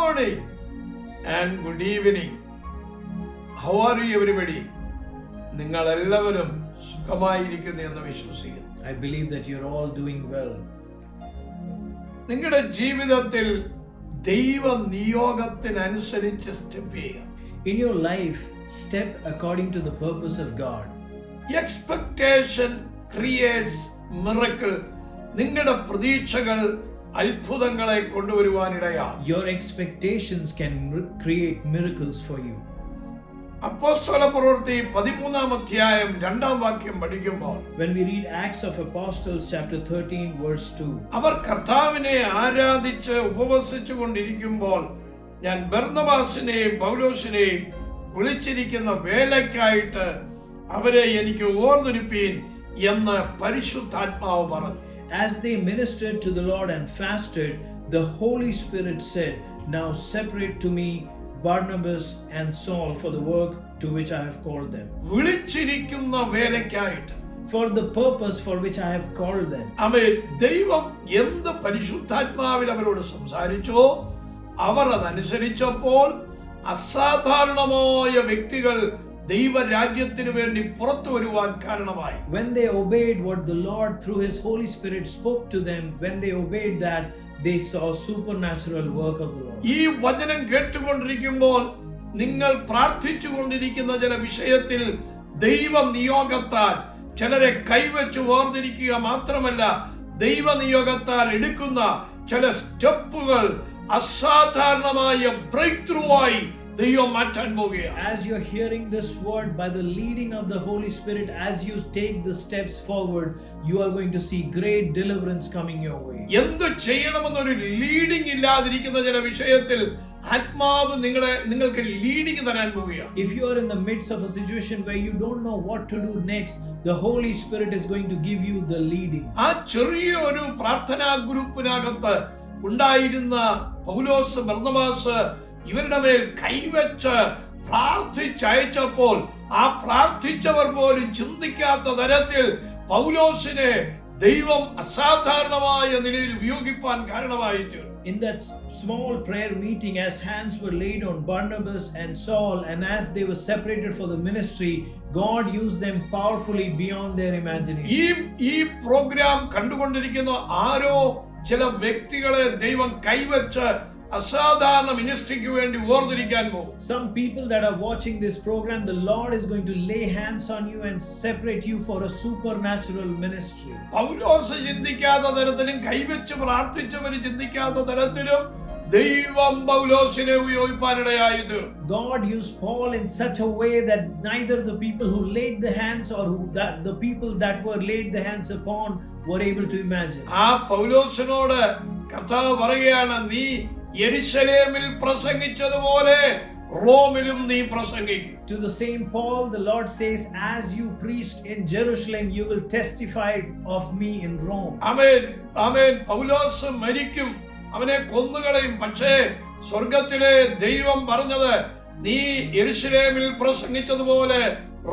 morning and good evening. How are you everybody? നിങ്ങൾ എല്ലാവരും സുഖമായിരിക്കുന്നു എന്ന് വിശ്വസിക്കുന്നു. I believe that you're all doing well. നിങ്ങളുടെ ജീവിതത്തിൽ ദൈവ നിയോഗത്തിനനുസരിച്ച് സ്റ്റെപ്പ് ചെയ്യുക. In your life, step according to the purpose of God. Expectation creates miracle. നിങ്ങളുടെ പ്രതീക്ഷകൾ അത്ഭുതങ്ങളെ കൊണ്ടുവരുവാനിടയാണ്. Your expectations can create miracles for you. അപ്പോസ്തല പ്രവൃത്തി 13-ാം അധ്യായം 2-ാം വാക്യം പഠിക്കുമ്പോൾ, when we read Acts of Apostles chapter 13 verse 2, അവർ കർത്താവിനെ ആരാധിച്ച് ഉപവസിച്ചു കൊണ്ടിരിക്കുമ്പോൾ ഞാൻ ബർന്നബാസിനെയും പൗലോസിനെയും വിളിച്ചിരിക്കുന്ന വേലയ്ക്കായിട്ട് അവരെ എനിക്ക് ഓർമ്മിപ്പിൻ എന്ന് പരിശുദ്ധാത്മാവ് പറഞ്ഞു. As they ministered to the Lord and fasted, the Holy Spirit said, now separate to me Barnabas and Saul for the work to which I have called them. വിളിച്ചിരിക്കുന്ന വേലയ്ക്കായിട്ട്, for the purpose for which I have called them. ആമേൻ. ദൈവം എന്ത് പരിശുദ്ധാത്മാവിൽ അവരോട് സംസാരിച്ചോ അവർ അതനുസരിച്ചപ്പോൾ അസാധാരണമായ വ്യക്തികൾ ദൈവരാജ്യത്തിനു വേണ്ടി പുറത്തു വരുവാൻ കാരണമായി. When they obeyed what the Lord through His Holy Spirit spoke to them, when they obeyed that, they saw supernatural work of the Lord. ഈ വചനം കേട്ടുകൊണ്ടിരിക്കുമ്പോൾ നിങ്ങൾ പ്രാർത്ഥിച്ചു കൊണ്ടിരിക്കുന്ന ചില വിഷയത്തിൽ ദൈവ നിയോഗത്താൽ ചിലരെ കൈവച്ച് വേർതിരിക്കുക മാത്രമല്ല, ദൈവ നിയോഗത്താൽ എടുക്കുന്ന ചില സ്റ്റെപ്പുകൾ അസാധാരണമായ ബ്രേക്ക് ത്രൂ ആയി ദൈവം മാറ്റാൻ പോകുകയാണ്. As you're hearing this word, by the leading of the Holy Spirit, as you take the steps forward, you are going to see great deliverance coming your way. എന്ത് ചെയ്യണമെന്നൊരു ലീഡിംഗ് ഇല്ലാതിരിക്കുന്ന ചില വിഷയത്തിൽ ആത്മാവ് നിങ്ങൾക്ക് leading തരാൻ പോവുകയാണ്. If you are in the midst of a situation where you don't know what to do next, the Holy Spirit is going to give you the leading. ആ ചെറിയ ഒരു പ്രാർത്ഥനാ ഗ്രൂപ്പിനകത്ത് ഉണ്ടായിരുന്ന പൗലോസ് ബർന്നബാസ് ഇവരുടെ മേൽ കൈവച്ച് പ്രാർത്ഥിച്ചയച്ചപ്പോൾ ആ പ്രാർത്ഥിച്ചവർ പോലും ചിന്തിക്കാത്ത തരത്തിൽ പൗലോസിനെ ദൈവം അസാധാരണമായ നിലയിൽ ഉപയോഗിക്കാൻ കാരണമായി തീർന്നു. In that small prayer meeting, as hands were laid on Barnabas and Saul, and as they were separated for the ministry, God used them powerfully beyond their imagination. ഈ പ്രോഗ്രാം കണ്ടുകൊണ്ടിരിക്കുന്ന ആരോ ചില വ്യക്തികളെ ദൈവം കൈവച്ച് അസാധാരണ മിനിസ്ട്രിക്ക് വേണ്ടി വേർതിരിക്കാൻ പോകും. Some people that are watching this program, the Lord is going to lay hands on you and separate you for a supernatural ministry. പൗലോസ് ചിന്തിക്കാത്ത തരത്തിലും കൈവച്ച് പ്രാർത്ഥിച്ചവര് ചിന്തിക്കാത്ത തരത്തിലും ദൈവം പൗലോസിനെ ഉപയോഗിക്കാനിടയായി തീർന്നു. God used Paul in such a way that neither the people who laid the hands or the people that were laid the hands upon were able to imagine. ആ പൗലോസിനോട് കർത്താവ് പറയുകയാണ്, നീ യെരുശലേമിൽ പ്രസംഗിച്ചതുപോലെ റോമിലും നീ പ്രസംഗിക്കും. To the same Paul, the Lord says, as you preached in Jerusalem, you will testify of me in Rome. ആമേൻ, ആമേൻ. പൗലോസ് മരിക്കും, അവനെ കൊന്നുകളയും. പക്ഷേ സ്വർഗത്തിലെ ദൈവം പറഞ്ഞത്, നീ യെരുശലേമിൽ പ്രസംഗിച്ചതുപോലെ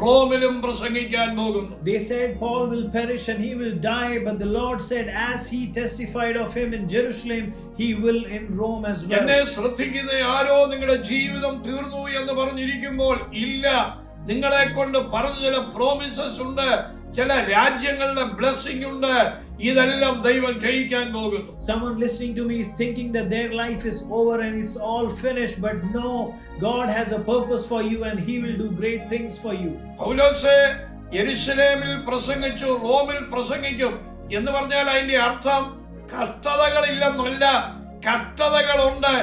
റോമിലും പ്രസംഗിക്കാൻ പോകുന്നു. They said Paul will perish and he will die, but the Lord said, as he testified of him in Jerusalem, he will in Rome as well. എന്നെ ശ്രദ്ധിക്കുന്ന ആരോ നിങ്ങളുടെ ജീവിതം തീർന്നു എന്ന് പറഞ്ഞിരിക്കുമ്പോൾ, ഇല്ല, നിങ്ങളെ കൊണ്ട് പറഞ്ഞ ചില പ്രോമിസസ് ഉണ്ട്, ചില രാജ്യങ്ങളുടെ ബ്ലെസ്സിംഗ് ഉണ്ട്, ഇതെല്ലാം ദൈവം ചെയ്യിക്കാൻ പോകുന്നു. Someone listening to me is thinking that their life is over and it's all finished, but no, God has a purpose for you and he will do great things for you. പൗലോസ് യെരുശലേമിൽ പ്രസംഗിച്ചു, റോമിൽ പ്രസംഗിക്കും എന്ന് പറഞ്ഞാൽ അതിന്റെ അർത്ഥം കഷ്ടതകളില്ലെന്നല്ല, കഷ്ടതകളുണ്ട്,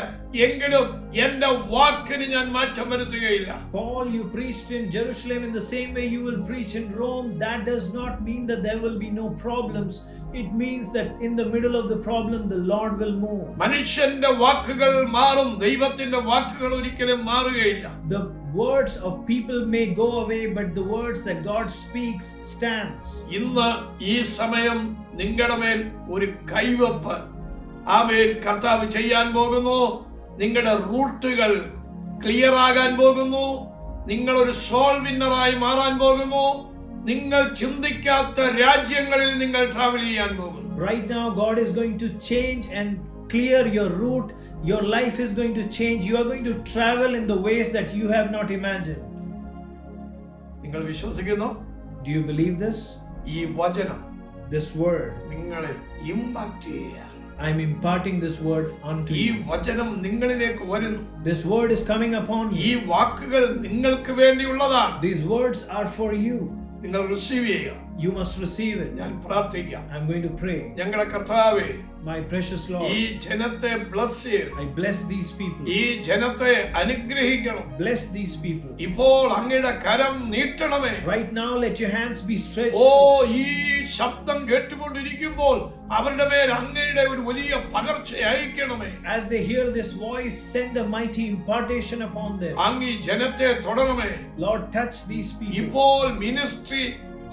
എങ്കിലും എന്റെ വാക്കിന് ഞാൻ മാറ്റം വരുത്തുകയില്ല. Paul, you preached in Jerusalem in the same way you will preach in Rome. That does not mean that there will be no problems. It means that in the middle of the problem, the Lord will move. മനുഷ്യന്റെ വാക്കുകൾ മാറും, ദൈവത്തിന്റെ വാക്കുകൾ ഒരിക്കലും മാറുകയില്ല. The words of people may go away, but the words that God speaks stands. ഇന്ന് ഈ സമയം നിങ്ങളുടെ മേൽ ഒരു കൈവപ്പ് ആമേൻ കർത്താവ് ചെയ്യാൻ പോകുന്നു. നിങ്ങളുടെ റൂട്ടുകൾ ക്ലിയർ ആകാൻ പോകുന്നു. നിങ്ങൾ ഒരു സോൾ വിന്നറായി മാറാൻ പോകുന്നു. നിങ്ങൾ ചിന്തിക്കാത്ത രാജ്യങ്ങളിൽ നിങ്ങൾ ട്രാവൽ ചെയ്യാൻ പോകുന്നു. Right now God is going to change and clear your route. Your life is going to change. You are going to travel in the ways that you have not imagined. നിങ്ങൾ വിശ്വസിക്കുന്നു? Do you believe this? ഈ വചനം This word, നിങ്ങളിൽ impact ചെയ്യുക. I'm imparting this word unto ഈ you. വചനം നിങ്ങളിലേക്ക് വരുന്നു. This word is coming upon ഈ you. വാക്കുകൾ നിങ്ങൾക്ക് വേണ്ടിയുള്ളതാണ്. These words are for you. നിങ്ങൾ റിസീവ് ചെയ്യുക. You must receive it. ഞാൻ പ്രാർത്ഥിക്കാം. I'm going to pray. ഞങ്ങളുടെ കർത്താവേ, My precious ഈ Lord, ജനത്തെ ബ്ലസ് ചെയ്യണം. I bless these people. ഈ ജനത്തെ അനുഗ്രഹിക്കണം. Bless these people. ഇപ്പോൾ അങ്ങയുടെ കരം നീട്ടണമേ. Right now, let your hands be stretched. ഓ, ഈ ശബ്ദം കേട്ടുകൊണ്ടിരിക്കുമ്പോൾ അവരുടെ മേൽ അങ്ങയുടെ ഒരു വലിയ പകർച്ച അയക്കണമേ. As they hear this voice, send a mighty impartation upon them. അങ്ങ് ഈ ജനത്തെ തൊടണമേ. Lord, touch these people. ഇപ്പോൾ മിനിസ്ട്രി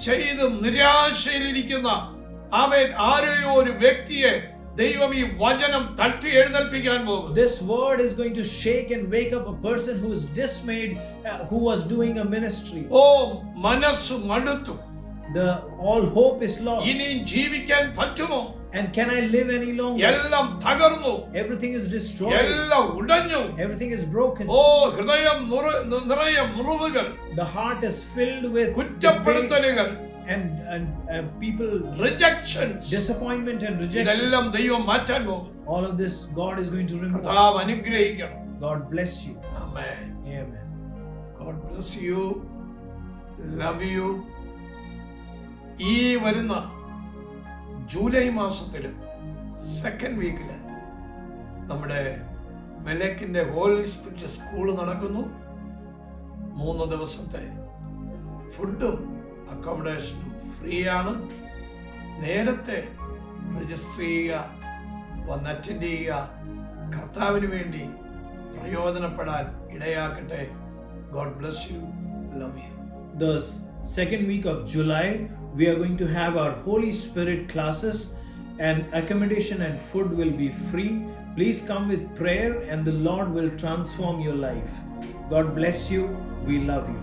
ചെയ്ത് നിരാശയിലിരിക്കുന്ന ആമേൻ ആരെയോ ഒരു വ്യക്തിയെ ദൈവം ഈ വചനം തട്ടി എഴുന്നേൽപ്പിക്കാൻ പോകുന്നു. This word is going to shake and wake up a person who is dismayed, who was doing a ministry. ഓ, മനസ്സ് മടുത്തു. All hope is lost. ഇനി ജീവിക്കാൻ പറ്റുമോ? And can I live any longer? എല്ലാം തകർന്നു. Everything is destroyed. എല്ലാം ഉടഞ്ഞു. Everything is broken. ഓ, ഹൃദയം നിറയെ മുറിവുകൾ. The heart is filled with കുറ്റപ്പെടുത്തലുകൾ. and people, Rejections. disappointment and rejection. ഇതെല്ലാം ദൈവം മാറ്റാൻ പോകും. All of this God is going to remove. കർത്താവ് അനുഗ്രഹിക്കണം. God bless you. Amen. Amen. God bless you. Love you. ഈ വരുന്ന ജൂലൈ മാസത്തിലും സെക്കൻഡ് വീക്കില് നമ്മുടെ മെലക്കിന്റെ ഹോളി സ്പിരിറ്റ് സ്കൂള് നടക്കുന്നു. 3 ദിവസത്തെ ഫുഡും അക്കോമഡേഷനും ഫ്രീ ആണ്. നേരത്തെ രജിസ്റ്റർ ചെയ്യുക, വന്ന് അറ്റൻഡ് ചെയ്യുക. കർത്താവിന് വേണ്ടി പ്രയോജനപ്പെടാൻ ഇടയാക്കട്ടെ. God bless you. Love you. The second week of July, we are going to have our Holy Spirit classes, and accommodation and food will be free. Please come with prayer and the Lord will transform your life. God bless you. We love you.